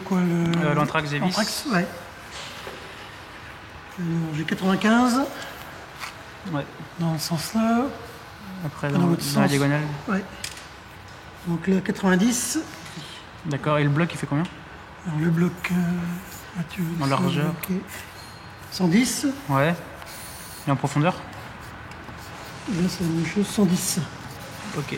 quoi, l'anthrax et vis. Anthrax, ouais. J'ai 95. Ouais. Dans le sens-là. Après, dans la diagonale. Ouais. Donc là, 90. D'accord, et le bloc, il fait combien? Alors, le bloc... en largeur. 110. Ouais. Et en profondeur? Là, c'est la même chose, 110. Ok.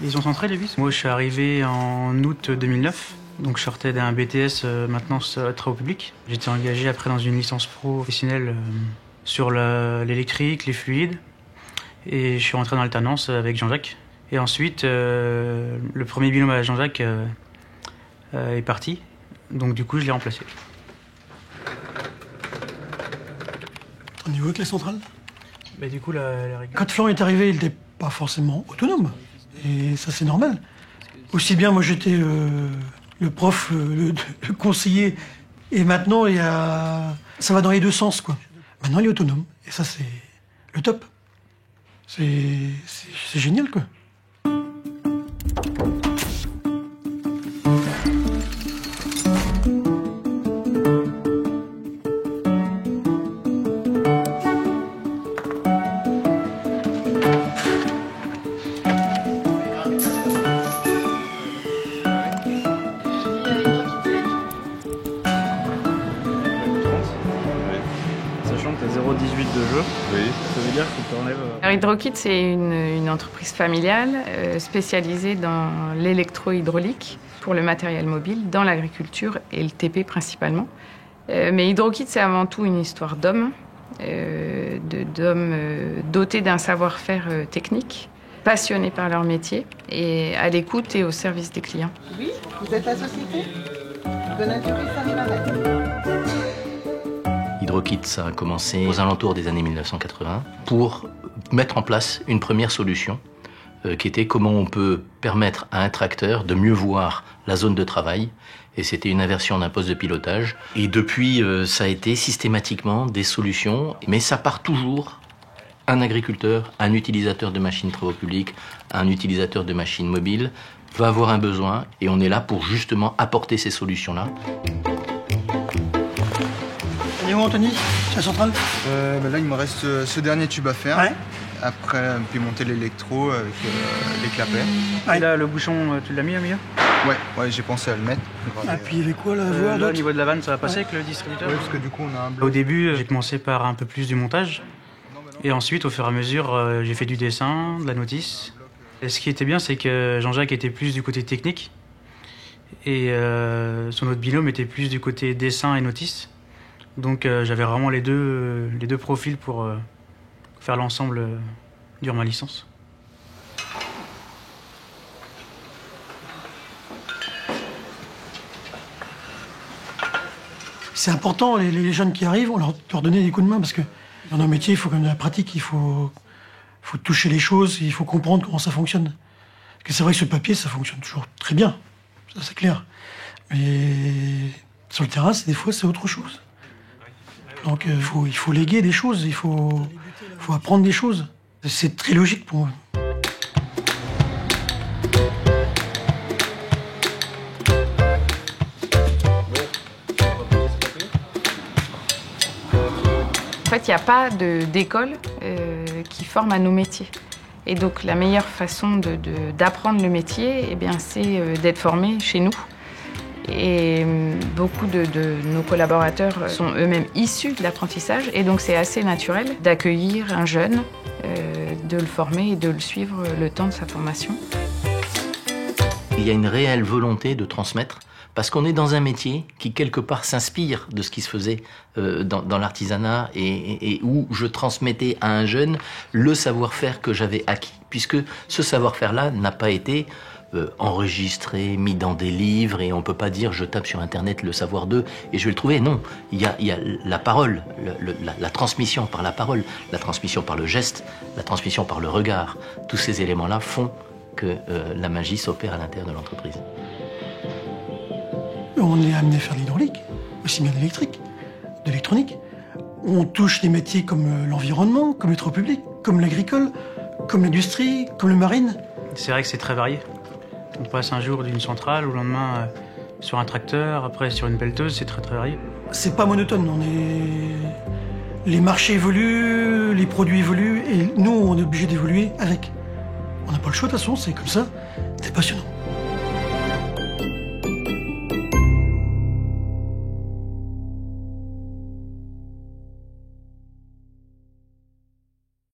Ils ont centré les vis? Moi, je suis arrivé en août 2009. Donc, je sortais d'un BTS maintenance travaux publics. J'étais engagé après dans une licence professionnelle sur l'électrique, les fluides. Et je suis rentré dans l'alternance avec Jean-Jacques. Et ensuite, le premier binôme à Jean-Jacques est parti. Donc, du coup, je l'ai remplacé. Au niveau avec la centrale? Bah, du coup, quand Florent est arrivé, il n'était pas forcément autonome. Et ça, c'est normal. Aussi bien, moi, j'étais le prof, le conseiller. Et maintenant, ça va dans les deux sens, quoi. Maintenant, il est autonome. Et ça, c'est le top. C'est génial, quoi. Sachant que tu as 0,18 de jeu, oui. Ça veut dire qu'il faut que tu enlèves... Alors, Hydrokit, c'est une entreprise familiale spécialisée dans l'électro-hydraulique pour le matériel mobile, dans l'agriculture et le TP principalement. Mais Hydrokit, c'est avant tout une histoire d'hommes, d'hommes dotés d'un savoir-faire technique, passionnés par leur métier et à l'écoute et au service des clients. Oui, vous êtes la société de Naturis Saint-Marais. Hydrokit, ça a commencé aux alentours des années 1980 pour mettre en place une première solution qui était comment on peut permettre à un tracteur de mieux voir la zone de travail. Et c'était une inversion d'un poste de pilotage. Et depuis, ça a été systématiquement des solutions. Mais ça part toujours un agriculteur, un utilisateur de machines travaux publics, un utilisateur de machines mobiles va avoir un besoin. Et on est là pour justement apporter ces solutions-là. Et où, Anthony? C'est la centrale? Là, il me reste ce dernier tube à faire. Ouais. Après, puis monter l'électro avec les clapets. Ah, et là, le bouchon, tu l'as mis au milieu? Ouais, j'ai pensé à le mettre. Et puis il y avait quoi là, là, au niveau de la vanne, ça va passer avec le distributeur? Oui, parce que du coup, on a un bloc. Au début, j'ai commencé par un peu plus du montage. Et ensuite, au fur et à mesure, j'ai fait du dessin, de la notice. Et ce qui était bien, c'est que Jean-Jacques était plus du côté technique. Et son autre binôme était plus du côté dessin et notice. Donc j'avais vraiment les deux profils pour faire l'ensemble durant ma licence. C'est important, les jeunes qui arrivent, on leur donner des coups de main parce que dans nos métiers, il faut quand même de la pratique, il faut toucher les choses, il faut comprendre comment ça fonctionne. Parce que c'est vrai que sur le papier, ça fonctionne toujours très bien, ça c'est clair. Mais sur le terrain, des fois, c'est autre chose. Donc il faut léguer des choses, il faut apprendre des choses. C'est très logique pour moi. En fait, il n'y a pas d'école qui forme à nos métiers. Et donc, la meilleure façon d'apprendre le métier, eh bien, c'est d'être formé chez nous. Et beaucoup de nos collaborateurs sont eux-mêmes issus de l'apprentissage. Et donc, c'est assez naturel d'accueillir un jeune, de le former et de le suivre le temps de sa formation. Il y a une réelle volonté de transmettre. Parce qu'on est dans un métier qui, quelque part, s'inspire de ce qui se faisait dans l'artisanat et où je transmettais à un jeune le savoir-faire que j'avais acquis. Puisque ce savoir-faire-là n'a pas été enregistré, mis dans des livres, et on ne peut pas dire « je tape sur Internet le savoir d'eux et je vais le trouver ». Non, il y a la parole, la transmission par la parole, la transmission par le geste, la transmission par le regard. Tous ces éléments-là font que la magie s'opère à l'intérieur de l'entreprise. On est amené à faire de l'hydraulique, aussi bien d'électrique, d'électronique. On touche des métiers comme l'environnement, comme les travaux publics, comme l'agricole, comme l'industrie, comme le marine. C'est vrai que c'est très varié. On passe un jour d'une centrale, au lendemain Sur un tracteur, après sur une pelleteuse, c'est très varié. C'est pas monotone, les marchés évoluent, les produits évoluent, et nous, on est obligé d'évoluer avec. On n'a pas le choix de toute façon, c'est comme ça, c'est passionnant.